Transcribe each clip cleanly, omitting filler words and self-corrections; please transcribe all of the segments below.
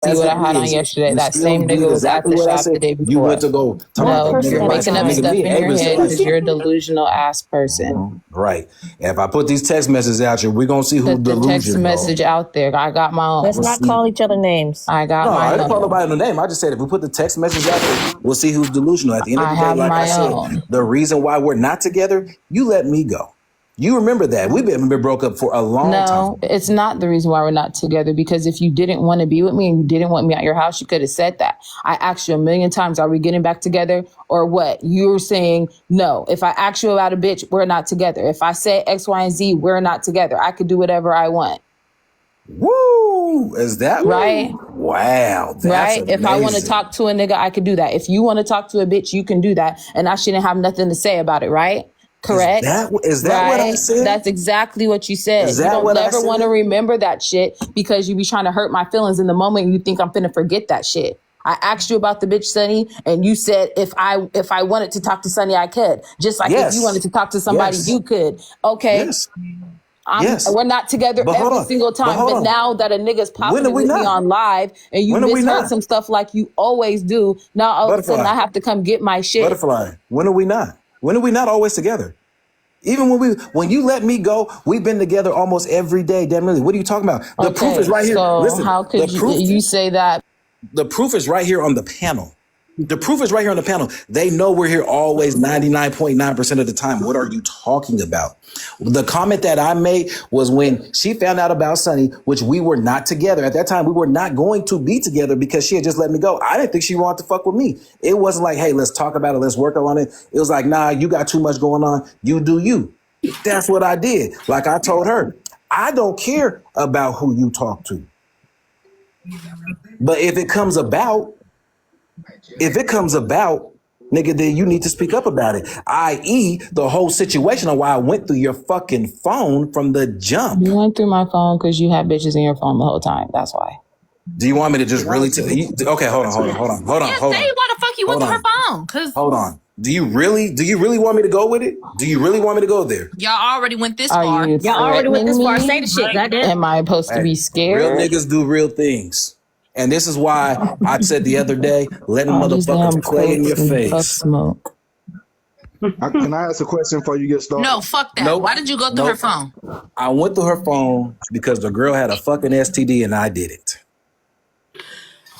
See what I what had it on is. yesterday. You That still same did nigga was at exactly the what I shop the said. day You went before. to go talk No, to you're nigga making up nigga stuff me. in your Ava head said, because you're a delusional ass person. right. If I put these text messages out here, we're gonna see who Put the text delusional. message out there. I got my own. Let's not call each other names. I got No, I my didn't call own. nobody no name. I just said if we put the text message out there, we'll see who's delusional. At the end of I the day, have like I my said, own. the reason why we're not together, you let me go. You remember that. We've been broke up for a long time. No, it's not the reason why we're not together, because if you didn't want to be with me and you didn't want me at your house, you could have said that. I asked you a million times, are we getting back together or what? You were saying no. If I ask you about a bitch, we're not together. If I say X, Y, and Z, we're not together. I could do whatever I want. Woo! Is that right? Wow, that's right. amazing. If I want to talk to a nigga, I could do that. If you want to talk to a bitch, you can do that. And I shouldn't have nothing to say about it, right? Correct. Is that what I said? That's exactly what you said. Is You that don't what I never said? want to remember that shit because you be trying to hurt my feelings in the moment. You think I'm finna forget that shit. I asked you about the bitch Sunny, and you said if I wanted to talk to Sunny, I could. Just like if you wanted to talk to somebody, you could. Okay. We're not together every single time. But now that a nigga's popping with me on live and you misheard some stuff like you always do, now all of a sudden I have to come get my shit. Butterfly, when are we not? When are we not always together? Even when you let me go, we've been together almost every day. Damn really. What are you talking about? The proof is right here. So Listen, how could you say that? The proof is right here on the panel. The proof is right here on the panel. They know we're here always 99.9% of the time. What are you talking about? The comment that I made was when she found out about Sunny, which we were not together. At that time, we were not going to be together because she had just let me go. I didn't think she wanted to fuck with me. It wasn't like, hey, let's talk about it. Let's work on it. It was like, nah, you got too much going on. You do you. That's what I did. Like I told her, I don't care about who you talk to. But if it comes about, nigga, then you need to speak up about it. I.e., the whole situation of why I went through your fucking phone from the jump. You went through my phone because you had bitches in your phone the whole time. That's why. Do you want me to just really tell you? Okay, hold on. Yeah, say why the fuck you went to her phone? Hold on. Do you really want me to go with it? Do you really want me to go there? Y'all already went this far. Y'all already went this far. Say the shit, goddamn. Am I supposed to be scared? Real niggas do real things. And this is why I said the other day, letting motherfuckers play in your face. Smoke. Can I ask a question before you get started? No, fuck that. Nope. Why did you go through her phone? I went through her phone because the girl had a fucking STD and I didn't.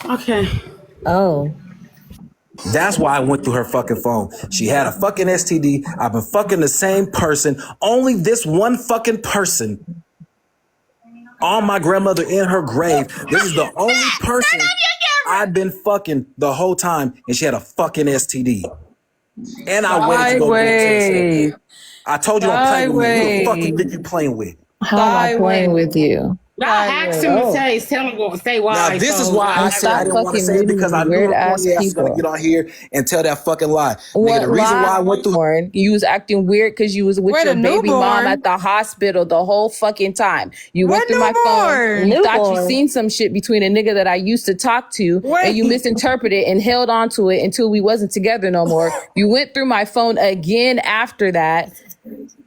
Okay. Oh. That's why I went through her fucking phone. She had a fucking STD. I've been fucking the same person. Only this one fucking person on my grandmother in her grave. This is the only person I've been fucking the whole time, and she had a fucking STD. And I waited to go get a test. I told you I'm playing with me. Who the fuck you think you playing with? How am I playing with you? Y'all asked him to say why. Now this is why I said I didn't want to say it because I knew I was gonna get on here and tell that fucking lie. Nigga, the reason why I went through you was acting weird because you was with your baby mom at the hospital the whole fucking time. You went through my phone. You thought you seen some shit between a nigga that I used to talk to, and you misinterpreted and held on to it until we wasn't together no more. You went through my phone again after that.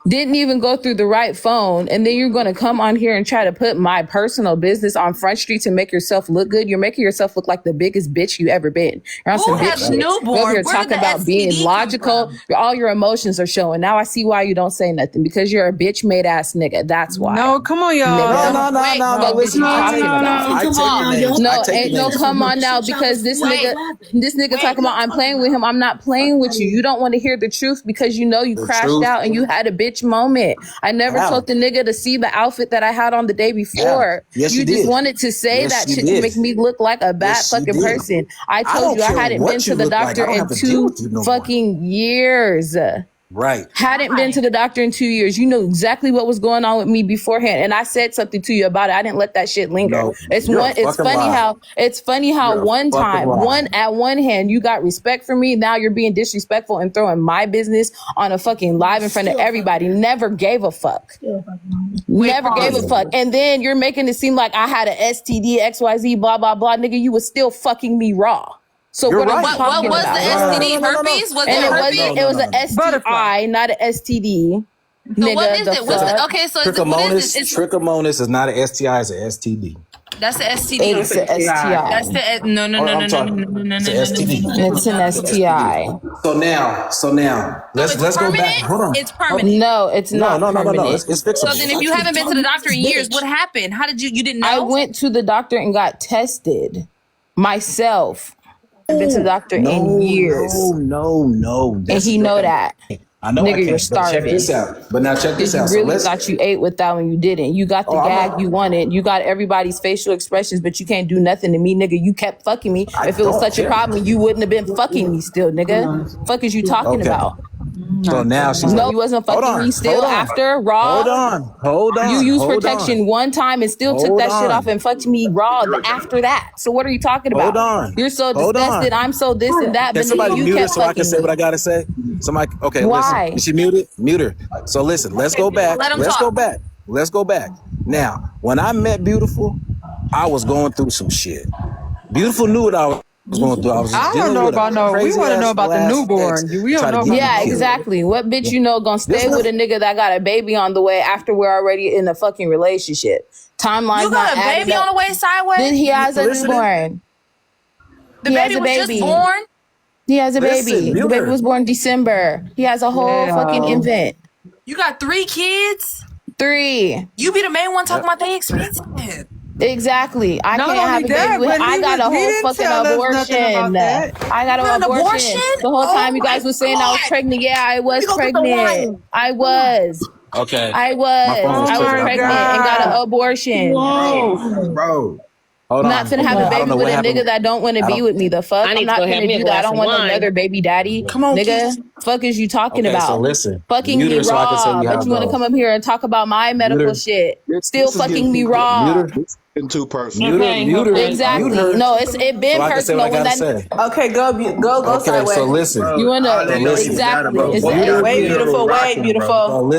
Didn't even go through the right phone, and then you're going to come on here and try to put my personal business on Front Street to make yourself look good. You're making yourself look like the biggest bitch you ever been. You're on some bitch shit. You're here talking about being logical. All your emotions are showing. Now I see why you don't say nothing, because you're a bitch made ass nigga. That's why. No, come on, y'all. No. Listen, come on now, because this nigga talking about I'm playing with him. I'm not playing with you. You don't want to hear the truth because you know you crashed out and you had a bitch moment. I never told the nigga to see the outfit that I had on the day before. Yes, you just wanted to say that shit to make me look like a bad fucking person. I told you I hadn't been to the doctor in 2 fucking years. Right. Hadn't been to the doctor in 2 years. You know exactly what was going on with me beforehand. And I said something to you about it. I didn't let that shit linger. No, it's funny how one time, at one hand, you got respect for me. Now you're being disrespectful and throwing my business on a fucking live in front of everybody. Never gave a fuck. Never gave a fuck. And then you're making it seem like I had an STD, XYZ, blah, blah, blah. Nigga, you was still fucking me raw. So what was the STD? Herpes? Was it herpes? It was an STI, not an STD. Nigga, what is it? Okay, so what is it? Trichomonas is not an STI, it's an STD. That's the STD. It's an STI. That's the no. It's an STD. It's an STI. So now, let's go back. Hold on. It's permanent. No, it's not. No. permanent. It's fixable. So then, if you haven't been to the doctor in years, what happened? How did you didn't know? I went to the doctor and got tested myself. I've been to the doctor in years. No. And he know that. I know. Nigga, you're starving. Check this out. But now check this out. You really thought you ate with that when you didn't. You got the gag you wanted. You got everybody's facial expressions, but you can't do nothing to me, nigga. You kept fucking me. If it was such a problem, you wouldn't have been fucking me still, nigga. Fuck is you talking about? So now she's you wasn't fucking me still after raw. Hold on. You used protection one time and still took that shit off and fucked me raw after that. So what are you talking about? Hold on. You're so disgusted. I'm so this and that. Can somebody mute her so I can say what I gotta say? Somebody. Okay. Why? Listen. Is she muted? Mute her. So listen. Let's go back. Let's go back. Now, when I met Beautiful, I was going through some shit. Beautiful knew what I was going through. I don't know about we want to know about the newborn. We don't know about Yeah, exactly. What bitch you know gonna stay with a nigga that got a baby on the way after we're already in a fucking relationship? Timeline's you got not a baby on the way sideways? Then he has a newborn. The baby was just born? He has a baby. The baby was born December. He has a whole fucking infant. You got 3 kids? 3. You be the main one talking about they expensive. Exactly. I can't have a baby with I got a whole fucking abortion. I got an abortion. The whole time you guys were saying I was pregnant. Yeah, I was pregnant. I was. Okay. I was pregnant and got an abortion. Bro. Hold I'm not finna have a baby with a nigga that don't want to be with me. The fuck? I'm not gonna do that. I don't want another baby daddy. Come on, nigga. Fuck is you talking about? So listen. Fucking me raw. But you want to come up here and talk about my medical shit? Still fucking me raw. In too personal. Exactly. No, it been personal when that. Okay, go Okay, sideways. so listen. You wanna exactly? Way beautiful, way beautiful.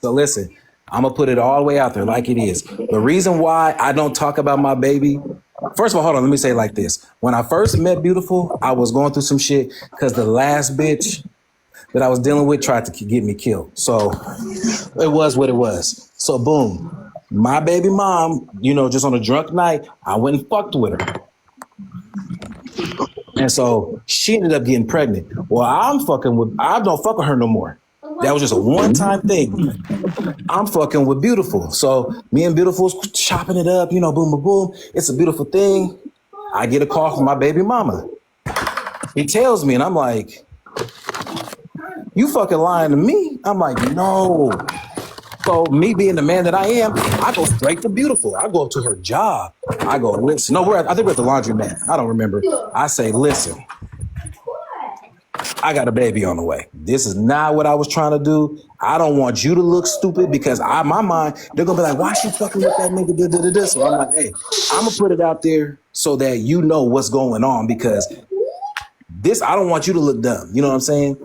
So listen. I'm gonna put it all the way out there like it is. The reason why I don't talk about my baby, first of all, hold on, let me say it like this. When I first met Beautiful, I was going through some shit because the last bitch that I was dealing with tried to get me killed. So it was what it was. So boom, my baby mom, just on a drunk night, I went and fucked with her. And so she ended up getting pregnant. Well, I don't fuck with her no more. That was just a one-time thing. I'm fucking with Beautiful. So me and Beautiful's chopping it up, boom, boom, boom. It's a beautiful thing. I get a call from my baby mama. He tells me, and I'm like, you fucking lying to me? I'm like, no. So me being the man that I am, I go straight to Beautiful. I go up to her job. I go, listen. No, I think we're at the laundromat. I don't remember. I say, listen. I got a baby on the way. This is not what I was trying to do. I don't want you to look stupid because my mind, they're going to be like, why she fucking with that nigga? So I'm like, hey, I'm going to put it out there so that you know what's going on because I don't want you to look dumb. You know what I'm saying?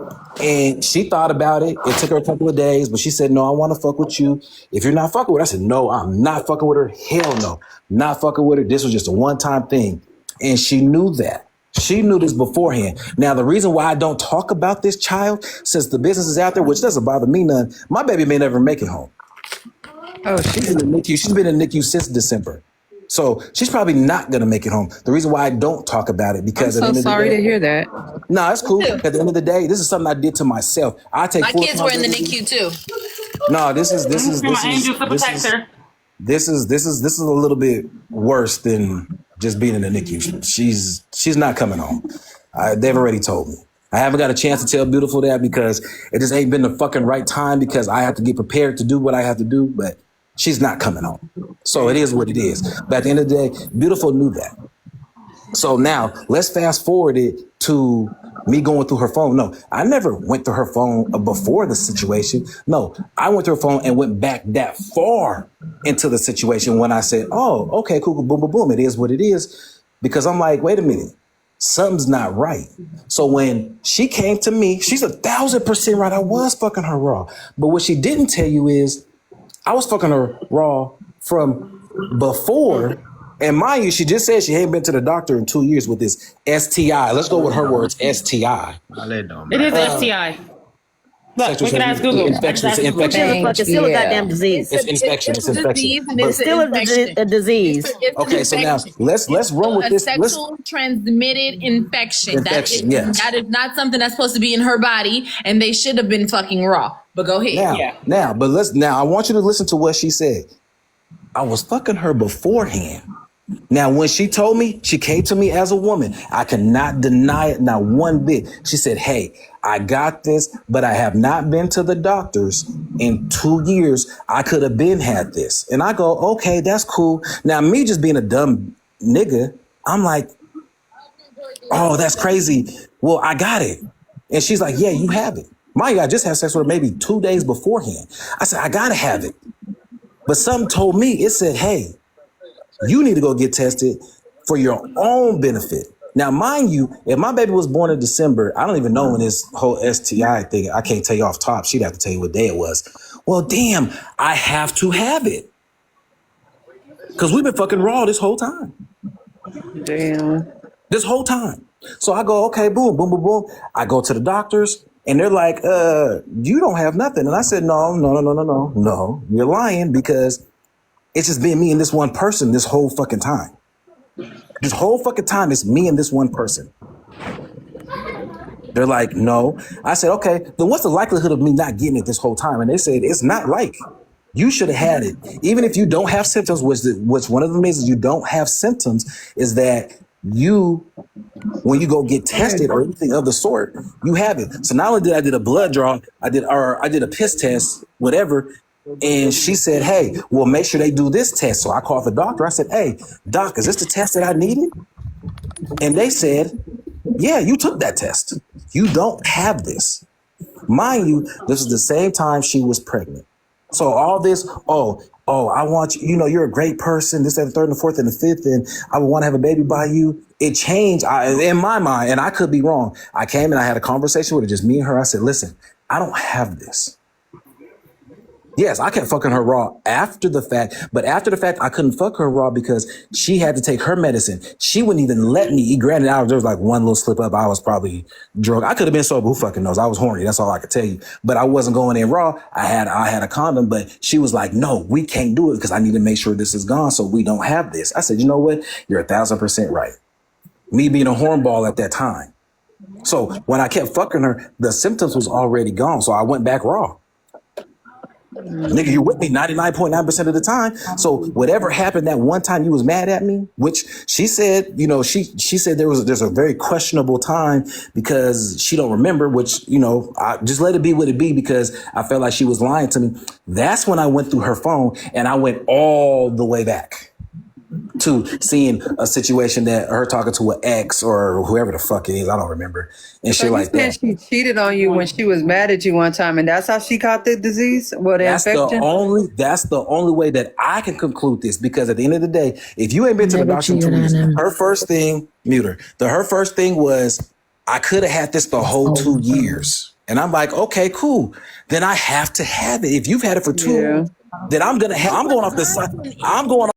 And she thought about it. It took her a couple of days, but she said, no, I want to fuck with you. If you're not fucking with her, I said, no, I'm not fucking with her. Hell no. Not fucking with her. This was just a one-time thing. And she knew that. She knew this beforehand. Now, the reason why I don't talk about this child, since the business is out there, which doesn't bother me none, my baby may never make it home. Oh, she's in the NICU. She's been in the NICU since December. So she's probably not going to make it home. The reason why I don't talk about it because I'm so sorry to hear that. No, it's cool. At the end of the day, this is something I did to myself. I take my kids were in the NICU too. No, this is a little bit worse than just being in the NICU. She's not coming home. They've already told me. I haven't got a chance to tell Beautiful that because it just ain't been the fucking right time because I have to get prepared to do what I have to do, but she's not coming home. So it is what it is. But at the end of the day, Beautiful knew that. So now let's fast forward it to me going through her phone. No, I never went through her phone before the situation. No, I went through her phone and went back that far into the situation when I said, oh, okay, cool, boom, boom, boom. It is what it is. Because I'm like, wait a minute, something's not right. So when she came to me, she's 1,000% right. I was fucking her raw. But what she didn't tell you is I was fucking her raw from before. And mind you, she just said she ain't been to the doctor in 2 years with this STI. Let's go with her words, STI. It is STI. Look, we can ask Google. Infection. It's infection. It's still a goddamn disease. It's infection. It's infection. It's still a disease. Okay, so now let's run with this. Sexual transmitted infection. That is not something that's supposed to be in her body, and they should have been fucking raw. But go ahead. Now, I want you to listen to what she said. I was fucking her beforehand. Now, when she told me, she came to me as a woman. I cannot deny it, not one bit. She said, hey, I got this, but I have not been to the doctors in 2 years. I could have been had this. And I go, okay, that's cool. Now, me just being a dumb nigga, I'm like, oh, that's crazy. Well, I got it. And she's like, yeah, you have it. Mind you, I just had sex with her maybe 2 days beforehand. I said, I gotta have it. But something told me, it said, hey, you need to go get tested for your own benefit. Now, mind you, if my baby was born in December, I don't even know when this whole STI thing, I can't tell you off top. She'd have to tell you what day it was. Well, damn, I have to have it. Because we've been fucking raw this whole time. Damn. This whole time. So I go, okay, boom, boom, boom, boom. I go to the doctors and they're like, you don't have nothing. And I said, no, you're lying because it's just been me and this one person this whole fucking time. This whole fucking time, it's me and this one person. They're like, no. I said, okay, then what's the likelihood of me not getting it this whole time? And they said, it's not like you should have had it. Even if you don't have symptoms, which one of the reasons you don't have symptoms is that when you go get tested or anything of the sort, you have it. So not only did I did a blood draw, I did a piss test, whatever. And she said, hey, well, make sure they do this test. So I called the doctor. I said, hey, doc, is this the test that I needed? And they said, yeah, you took that test. You don't have this. Mind you, this is the same time she was pregnant. So all this, I want you, you're a great person, this, and the third, and the fourth, and the fifth, and I would want to have a baby by you. It changed in my mind, and I could be wrong. I came and I had a conversation with her, just me and her. I said, listen, I don't have this. Yes, I kept fucking her raw after the fact, but after the fact, I couldn't fuck her raw because she had to take her medicine. She wouldn't even let me eat. Granted, there was like one little slip up. I was probably drunk. I could have been sober. Who fucking knows? I was horny. That's all I could tell you. But I wasn't going in raw. I had a condom, but she was like, no, we can't do it because I need to make sure this is gone so we don't have this. I said, you know what? You're 1,000% right. Me being a hornball at that time. So when I kept fucking her, the symptoms was already gone. So I went back raw. Nigga, you with me 99.9% of the time. So whatever happened that one time you was mad at me, which she said, she said there's a very questionable time because she don't remember, which, I just let it be what it be because I felt like she was lying to me. That's when I went through her phone and I went all the way back to seeing a situation that her talking to an ex or whoever the fuck it is, I don't remember, and shit like that. She cheated on you when she was mad at you one time, and that's how she caught the disease. That's the only way that I can conclude this, because at the end of the day, if you ain't been to the doctor in 2 weeks, her first thing, her first thing was, I could have had this the whole 2 years, and I'm like, okay, cool, then I have to have it. If you've had it for two, then I'm going off the side. I'm going